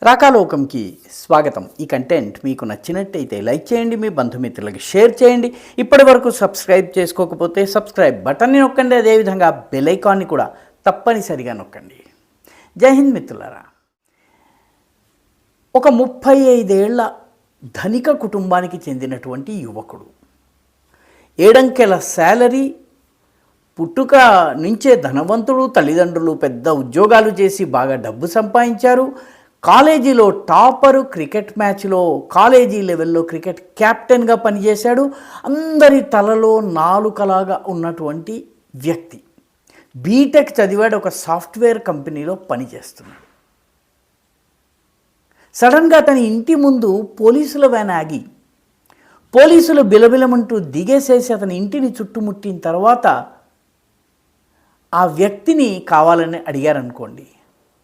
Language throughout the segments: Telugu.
రాకాలోకంకి స్వాగతం. ఈ కంటెంట్ మీకు నచ్చినట్టయితే లైక్ చేయండి, మీ బంధుమిత్రులకి షేర్ చేయండి. ఇప్పటి వరకు సబ్స్క్రైబ్ చేసుకోకపోతే సబ్స్క్రైబ్ బటన్ని నొక్కండి, అదేవిధంగా బెల్ ఐకాన్ని కూడా తప్పనిసరిగా నొక్కండి. జై హింద్ మిత్రులారా. ఒక 35 ఏళ్ల ధనిక కుటుంబానికి చెందినటువంటి యువకుడు, 7 అంకెల శాలరీ, పుట్టుక నుంచే ధనవంతుడు, తల్లిదండ్రులు పెద్ద ఉద్యోగాలు చేసి బాగా డబ్బు సంపాదించారు. కాలేజీలో టాపరు, క్రికెట్ మ్యాచ్లో కాలేజీ లెవెల్లో క్రికెట్ క్యాప్టెన్గా పనిచేశాడు. అందరి తలలో నాలుకలాగా ఉన్నటువంటి వ్యక్తి. బీటెక్ చదివాడు, ఒక సాఫ్ట్వేర్ కంపెనీలో పనిచేస్తున్నాడు. సడన్గా అతని ఇంటి ముందు పోలీసుల వ్యాన్ ఆగి పోలీసులు బిలబిలమంటూ దిగేసేసి అతని ఇంటిని చుట్టుముట్టిన తర్వాత ఆ వ్యక్తిని కావాలని అడిగారనుకోండి,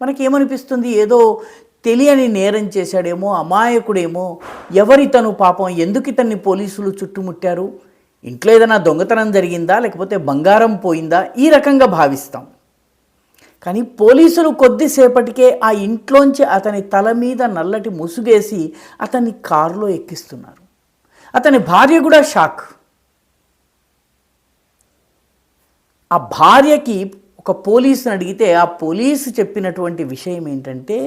మనకేమనిపిస్తుంది? ఏదో తెలియని నేరం చేశాడేమో, అమాయకుడేమో, ఎవరితను పాపం, ఎందుకు ఇతన్ని పోలీసులు చుట్టుముట్టారు, ఇంట్లో ఏదైనా దొంగతనం జరిగిందా, లేకపోతే బంగారం పోయిందా, ఈ రకంగా భావిస్తాం. కానీ పోలీసులు కొద్దిసేపటికే ఆ ఇంట్లోంచి అతని తల మీద నల్లటి ముసుగేసి అతన్ని కారులో ఎక్కిస్తున్నారు. అతని భార్య కూడా షాక్. ఆ భార్యకి ఒక పోలీసుని అడిగితే ఆ పోలీసు చెప్పినటువంటి విషయం ఏంటంటే,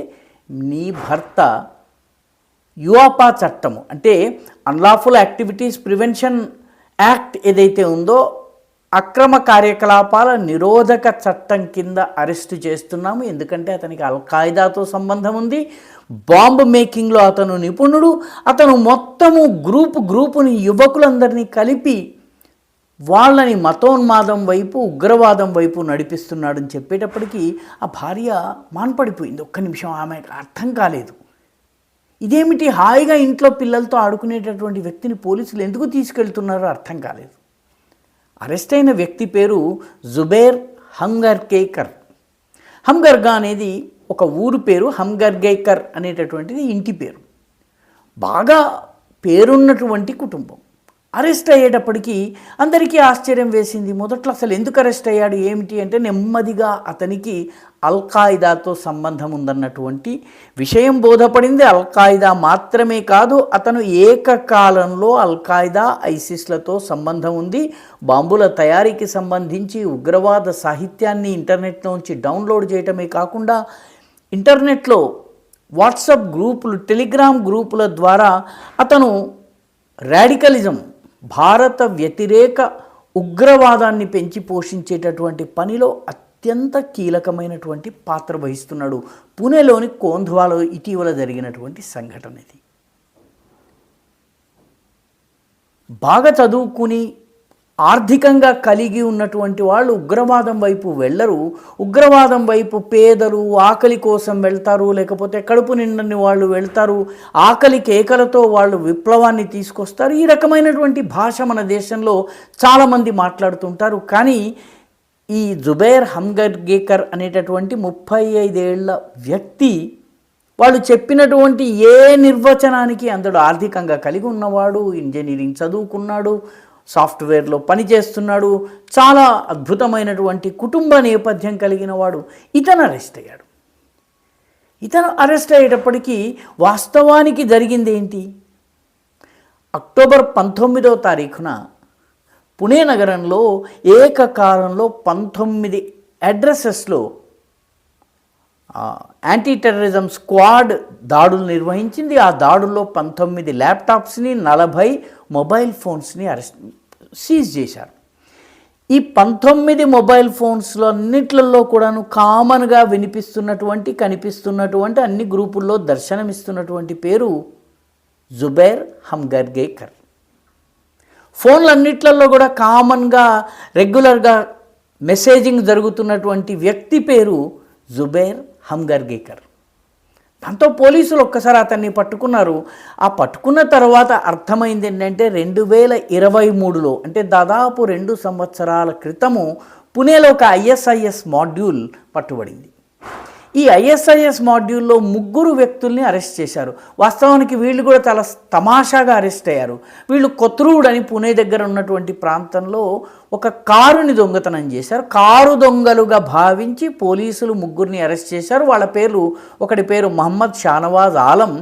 నీ భర్త యువాపా చట్టము, అంటే అన్లాఫుల్ యాక్టివిటీస్ ప్రివెన్షన్ యాక్ట్ ఏదైతే ఉందో, అక్రమ కార్యకలాపాల నిరోధక చట్టం కింద అరెస్టు చేస్తున్నాము. ఎందుకంటే అతనికి అల్ఖాయిదాతో సంబంధం ఉంది, బాంబు మేకింగ్లో అతను నిపుణుడు, అతను మొత్తము గ్రూపుని యువకులందరినీ కలిపి వాళ్ళని మతోన్మాదం వైపు, ఉగ్రవాదం వైపు నడిపిస్తున్నాడని చెప్పేటప్పటికీ ఆ భార్య మాన్పడిపోయింది. ఒక్క నిమిషం ఆమెకు అర్థం కాలేదు. ఇదేమిటి, హాయిగా ఇంట్లో పిల్లలతో ఆడుకునేటటువంటి వ్యక్తిని పోలీసులు ఎందుకు తీసుకెళ్తున్నారో అర్థం కాలేదు. అరెస్ట్ అయిన వ్యక్తి పేరు జుబేర్ హంగర్గేకర్. హంగర్గా అనేది ఒక ఊరు పేరు, హంగర్గేకర్ అనేటటువంటిది ఇంటి పేరు. బాగా పేరున్నటువంటి కుటుంబం. అరెస్ట్ అయ్యేటప్పటికీ అందరికీ ఆశ్చర్యం వేసింది. మొదట్లో అసలు ఎందుకు అరెస్ట్ అయ్యాడు, ఏమిటి అంటే, నెమ్మదిగా అతనికి అల్ఖాయిదాతో సంబంధం ఉందన్నటువంటి విషయం బోధపడింది. అల్ఖాయిదా మాత్రమే కాదు, అతను ఏకకాలంలో అల్ఖాయిదా, ఐసిస్లతో సంబంధం ఉంది. బాంబుల తయారీకి సంబంధించి ఉగ్రవాద సాహిత్యాన్ని ఇంటర్నెట్లోంచి డౌన్లోడ్ చేయటమే కాకుండా, ఇంటర్నెట్లో వాట్సాప్ గ్రూపులు, టెలిగ్రామ్ గ్రూపుల ద్వారా అతను రాడికలిజం, భారత వ్యతిరేక ఉగ్రవాదాన్ని పెంచి పోషించేటటువంటి పనిలో అత్యంత కీలకమైనటువంటి పాత్ర వహిస్తున్నాడు. పూణేలోని కోంధ్వాలో ఇటీవల జరిగినటువంటి సంఘటన ఇది. బాగా చదువుకుని ఆర్థికంగా కలిగి ఉన్నటువంటి వాళ్ళు ఉగ్రవాదం వైపు వెళ్ళరు. ఉగ్రవాదం వైపు పేదలు ఆకలి కోసం వెళ్తారు, లేకపోతే కడుపు నిండని వాళ్ళు వెళ్తారు. ఆకలి కేకలతో వాళ్ళు విప్లవాన్ని తీసుకొస్తారు. ఈ రకమైనటువంటి భాష మన దేశంలో చాలామంది మాట్లాడుతుంటారు. కానీ ఈ జుబేర్ హంగర్గేకర్ అనేటటువంటి 35 ఏళ్ల వ్యక్తి, వాళ్ళు చెప్పినటువంటి ఏ నిర్వచనానికి అందడు. ఆర్థికంగా కలిగి ఉన్నవాడు, ఇంజనీరింగ్ చదువుకున్నాడు, సాఫ్ట్వేర్లో పనిచేస్తున్నాడు, చాలా అద్భుతమైనటువంటి కుటుంబ నేపథ్యం కలిగిన వాడు. ఇతను అరెస్ట్ అయ్యాడు. ఇతను అరెస్ట్ అయ్యేటప్పటికీ వాస్తవానికి జరిగింది ఏంటి? అక్టోబర్ 19వ తారీఖున పుణే నగరంలో ఏకకాలంలో 19 అడ్రసెస్లో యాంటీ టెర్రరిజం స్క్వాడ్ దాడులు నిర్వహించింది. ఆ దాడుల్లో 19 ల్యాప్టాప్స్ని, 40 మొబైల్ ఫోన్స్ని సీజ్ చేశారు. ఈ 19 మొబైల్ ఫోన్స్లో అన్నిట్లలో కూడాను కామన్గా వినిపిస్తున్నటువంటి, కనిపిస్తున్నటువంటి, అన్ని గ్రూపుల్లో దర్శనమిస్తున్నటువంటి పేరు జుబేర్ హంగర్గేకర్. ఫోన్లన్నిట్లలో కూడా కామన్గా రెగ్యులర్గా మెసేజింగ్ జరుగుతున్నటువంటి వ్యక్తి పేరు జుబేర్ హంగర్గేకర్. దాంతో పోలీసులు ఒక్కసారి అతన్ని పట్టుకున్నారు. ఆ పట్టుకున్న తర్వాత అర్థమైంది ఏంటంటే, 2023లో, అంటే దాదాపు 2 సంవత్సరాల క్రితము పుణేలో ఒక ISIS మాడ్యూల్ పట్టుబడింది. ఈ ఐఎస్ఐఎస్ మాడ్యూల్లో 3 వ్యక్తుల్ని అరెస్ట్ చేశారు. వాస్తవానికి వీళ్ళు కూడా చాలా తమాషాగా అరెస్ట్ అయ్యారు. వీళ్ళు కొత్రూడ్ అని పుణే దగ్గర ఉన్నటువంటి ప్రాంతంలో ఒక కారుని దొంగతనం చేశారు. కారు దొంగలుగా భావించి పోలీసులు 3ని అరెస్ట్ చేశారు. వాళ్ళ పేర్లు, ఒకటి పేరు మహమ్మద్ షానవాజ్ ఆలం,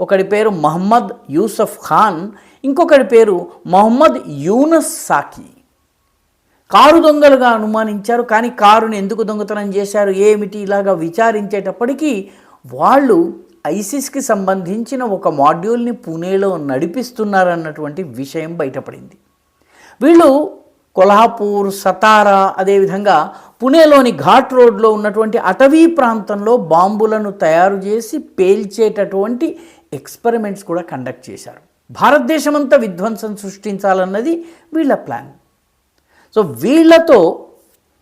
ఒకటి పేరు మహమ్మద్ యూసఫ్ ఖాన్, ఇంకొకటి పేరు మొహమ్మద్ యూనస్ సాకి. కారు దొంగలుగా అనుమానించారు. కానీ కారుని ఎందుకు దొంగతనం చేశారు, ఏమిటి, ఇలాగా విచారించేటప్పటికీ వాళ్ళు ఐసిస్కి సంబంధించిన ఒక మాడ్యూల్ని పుణేలో నడిపిస్తున్నారన్నటువంటి విషయం బయటపడింది. వీళ్ళు కొల్హాపూర్, సతారా, అదేవిధంగా పుణేలోని ఘాట్ రోడ్లో ఉన్నటువంటి అటవీ ప్రాంతంలో బాంబులను తయారు చేసి పేల్చేటటువంటి ఎక్స్పెరిమెంట్స్ కూడా కండక్ట్ చేశారు. భారతదేశమంతా విధ్వంసం సృష్టించాలన్నది వీళ్ళ ప్లాన్. సో వీళ్ళతో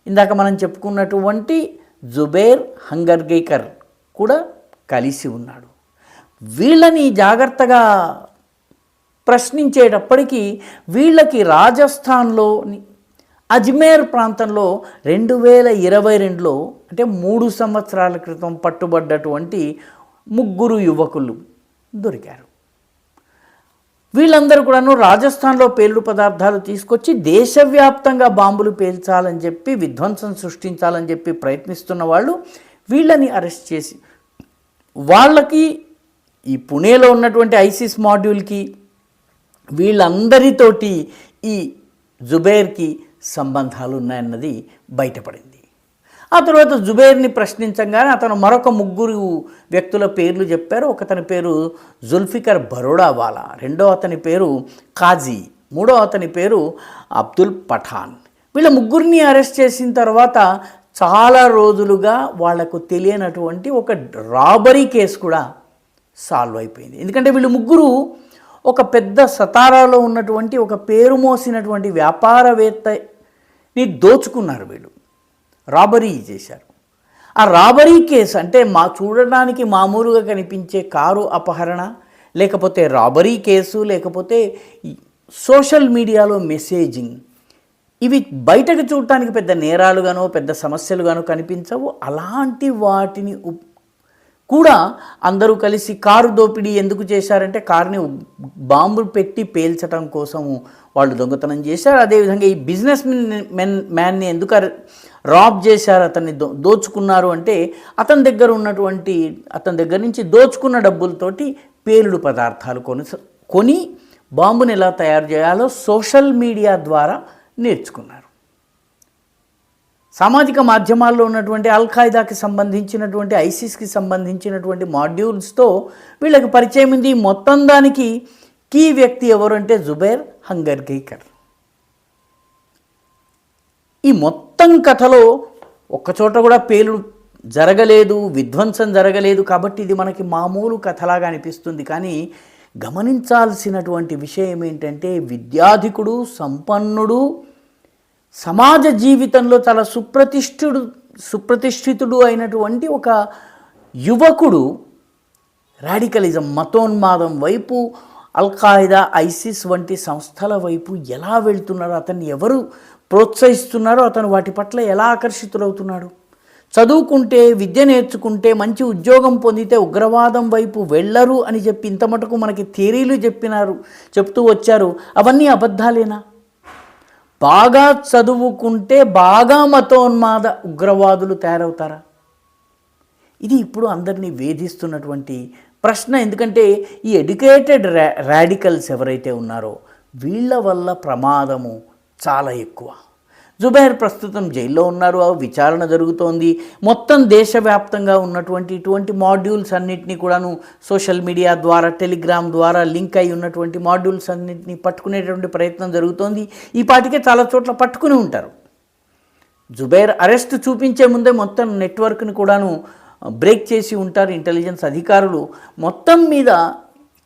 ఇందాక మనం చెప్పుకున్నటువంటి జుబేర్ హంగర్గేకర్ కూడా కలిసి ఉన్నాడు. వీళ్ళని జాగ్రత్తగా ప్రశ్నించేటప్పటికీ వీళ్ళకి రాజస్థాన్లోని అజ్మేర్ ప్రాంతంలో 2022లో అంటే 3 సంవత్సరాల క్రితం పట్టుబడ్డటువంటి 3 యువకులు దొరికారు. వీళ్ళందరూ కూడాను రాజస్థాన్లో పేలుడు పదార్థాలు తీసుకొచ్చి దేశవ్యాప్తంగా బాంబులు పేల్చాలని చెప్పి, విధ్వంసం సృష్టించాలని చెప్పి ప్రయత్నిస్తున్న వాళ్ళు వీళ్ళని అరెస్ట్ చేసి వాళ్ళకి ఈ పుణేలో ఉన్నటువంటి ఐసిస్ మాడ్యూల్కి వీళ్ళందరితోటి ఈ జుబేర్కి సంబంధాలు ఉన్నాయన్నది బయటపడింది. ఆ తర్వాత జుబేర్ని ప్రశ్నించగానే అతను మరొక 3 వ్యక్తుల పేర్లు చెప్పారు. ఒకతని పేరు జుల్ఫికర్ బరోడావాలా, రెండో అతని పేరు కాజీ, మూడో అతని పేరు అబ్దుల్ పఠాన్. వీళ్ళ 3ని అరెస్ట్ చేసిన తర్వాత చాలా రోజులుగా వాళ్లకు తెలియనటువంటి ఒక రాబరీ కేసు కూడా సాల్వ్ అయిపోయింది. ఎందుకంటే వీళ్ళు 3 ఒక పెద్ద సతారాలో ఉన్నటువంటి ఒక పేరు మోసినటువంటి వ్యాపారవేత్తని దోచుకున్నారు. వీళ్ళు రాబరీ చేశారు. ఆ రాబరీ కేసు అంటే చూడడానికి మామూలుగా కనిపించే కారు అపహరణ, లేకపోతే రాబరీ కేసు, లేకపోతే సోషల్ మీడియాలో మెసేజింగ్, ఇవి బయటకు చూడటానికి పెద్ద నేరాలుగానో పెద్ద సమస్యలుగానో కనిపించవు. అలాంటి వాటిని కూడా అందరూ కలిసి కారు దోపిడీ ఎందుకు చేశారంటే కారుని బాంబులు పెట్టి పేల్చడం కోసము వాళ్ళు దొంగతనం చేశారు. అదేవిధంగా ఈ బిజినెస్ మ్యాన్ని ఎందుకు రాబ్ చేశారు, అతన్ని దోచుకున్నారు అంటే అతని దగ్గర నుంచి దోచుకున్న డబ్బులతోటి పేలుడు పదార్థాలు కొని బాంబుని ఎలా తయారు చేయాలో సోషల్ మీడియా ద్వారా నేర్చుకున్నారు. సామాజిక మాధ్యమాల్లో ఉన్నటువంటి అల్-ఖైదాకి సంబంధించినటువంటి, ఐసిస్కి సంబంధించినటువంటి మాడ్యూల్స్తో వీళ్ళకి పరిచయం ఉంది. మొత్తం దానికి కీ వ్యక్తి ఎవరంటే జుబేర్ హంగర్గేకర్. ఈ మొత్తం కథలో ఒక్కచోట కూడా పేలుడు జరగలేదు, విధ్వంసం జరగలేదు. కాబట్టి ఇది మనకి మామూలు కథలాగా అనిపిస్తుంది. కానీ గమనించాల్సినటువంటి విషయం ఏంటంటే విద్యాధికుడు, సంపన్నుడు, సమాజ జీవితంలో చాలా సుప్రతిష్ఠితుడు అయినటువంటి ఒక యువకుడు రాడికలిజం, మతోన్మాదం వైపు, అల్-ఖైదా, ఐసిస్ వంటి సంస్థల వైపు ఎలా వెళ్తున్నారో, అతన్ని ఎవరు ప్రోత్సహిస్తున్నారో, అతను వాటి పట్ల ఎలా ఆకర్షితులవుతున్నాడు. చదువుకుంటే, విద్య నేర్చుకుంటే, మంచి ఉద్యోగం పొందితే ఉగ్రవాదం వైపు వెళ్ళరు అని చెప్పి ఇంత మటుకు మనకి థియరీలు చెప్తూ వచ్చారు. అవన్నీ అబద్ధాలేనా? బాగా చదువుకుంటే బాగా మతోన్మాద ఉగ్రవాదులు తయారవుతారా? ఇది ఇప్పుడు అందరినీ వేధిస్తున్నటువంటి ప్రశ్న. ఎందుకంటే ఈ ఎడ్యుకేటెడ్ రాడికల్స్ ఎవరైతే ఉన్నారో వీళ్ళ వల్ల ప్రమాదము చాలా ఎక్కువ. జుబైర్ ప్రస్తుతం జైల్లో ఉన్నారు, విచారణ జరుగుతోంది. మొత్తం దేశవ్యాప్తంగా ఉన్నటువంటి ఇటువంటి మాడ్యూల్స్ అన్నింటినీ కూడాను సోషల్ మీడియా ద్వారా, టెలిగ్రామ్ ద్వారా లింక్ అయి ఉన్నటువంటి మాడ్యూల్స్ అన్నింటినీ పట్టుకునేటువంటి ప్రయత్నం జరుగుతోంది. ఈ పాటికే చాలా చోట్ల పట్టుకుని ఉంటారు. జుబైర్ అరెస్ట్ చూపించే ముందే మొత్తం నెట్వర్క్ని కూడాను బ్రేక్ చేసి ఉంటారు ఇంటెలిజెన్స్ అధికారులు. మొత్తం మీద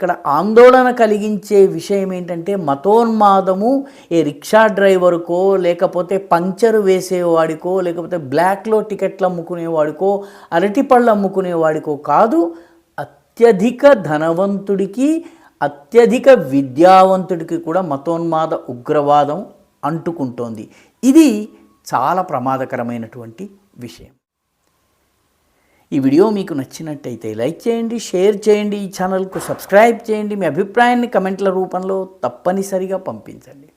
ఇక్కడ ఆందోళన కలిగించే విషయం ఏంటంటే మతోన్మాదము ఏ రిక్షా డ్రైవర్కో, లేకపోతే పంక్చర్ వేసేవాడికో, లేకపోతే బ్లాక్లో టికెట్లు అమ్ముకునేవాడికో, అరటిపళ్ళు అమ్ముకునేవాడికో కాదు, అత్యధిక ధనవంతుడికి, అత్యధిక విద్యావంతుడికి కూడా మతోన్మాద ఉగ్రవాదం అంటుకుంటోంది. ఇది చాలా ప్రమాదకరమైనటువంటి విషయం. ఈ వీడియో మీకు నచ్చినట్టయితే లైక్ చేయండి, షేర్ చేయండి, ఈ ఛానల్కు సబ్స్క్రైబ్ చేయండి, మీ అభిప్రాయాన్ని కమెంట్ల రూపంలో తప్పనిసరిగా పంపించండి.